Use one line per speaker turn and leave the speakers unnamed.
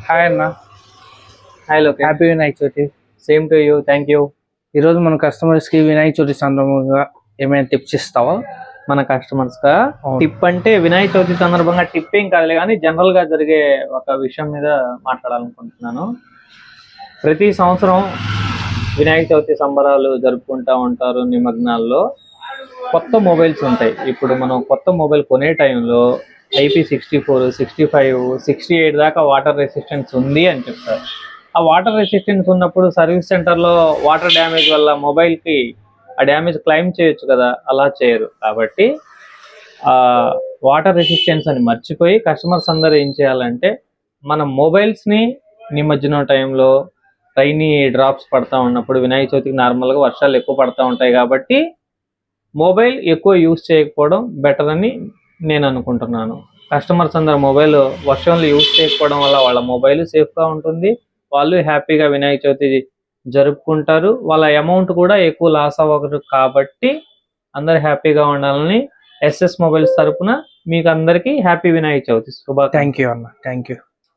Hi అన్న.
Hi Lokesh.
Happy Vinayaka Chavithi.
Same to you. Thank you.
ఈరోజు మన కస్టమర్స్ కి వినాయక చవితి సందర్భంగా ఏమైనా టిప్స్ ఇస్తావా?
మన కస్టమర్స్ గా టిప్ అంటే వినాయక చవితి సందర్భంగా టిప్ ఏం కాదులే కానీ జనరల్ గా జరిగే ఒక విషయం మీద మాట్లాడాలనుకుంటున్నాను. ప్రతి సంవత్సరం వినాయక చవితి సంబరాలు జరుపుకుంటూ ఉంటారు. నిమగ్నాల్లో కొత్త మొబైల్స్ ఉంటాయి. ఇప్పుడు మనం కొత్త మొబైల్ కొనే టైంలో IP64, 65, 68 దాకా వాటర్ రెసిస్టెన్స్ ఉంది అని చెప్తారు. ఆ వాటర్ రెసిస్టెన్స్ ఉన్నప్పుడు సర్వీస్ సెంటర్లో వాటర్ డ్యామేజ్ వల్ల మొబైల్కి ఆ డ్యామేజ్ క్లెయిమ్ చేయొచ్చు కదా, అలా చేయరు. కాబట్టి వాటర్ రెసిస్టెన్స్ అని మర్చిపోయి కస్టమర్స్ అందరూ ఏం చేయాలంటే మన మొబైల్స్ని నిమజ్జనం టైంలో రైనీ డ్రాప్స్ పడతా ఉన్నప్పుడు, వినాయక చవితికి నార్మల్గా వర్షాలు ఎక్కువ పడతా ఉంటాయి కాబట్టి మొబైల్ ఎక్కువ యూజ్ చేయకపోవడం బెటర్ అని నేను అనుకుంటున్నాను. కస్టమర్స్ అందరు మొబైల్ వర్షంలో యూజ్ చేయకపోవడం వల్ల వాళ్ళ మొబైల్ సేఫ్గా ఉంటుంది, వాళ్ళు హ్యాపీగా వినాయక చవితి జరుపుకుంటారు, వాళ్ళ అమౌంట్ కూడా ఎక్కువ లాస్ అవ్వదు. కాబట్టి అందరు హ్యాపీగా ఉండాలని SS మొబైల్స్ తరపున మీకు అందరికీ హ్యాపీ వినాయక చవితి శుభాకాంక్షలు.
థ్యాంక్ యూ అన్న. Thank you.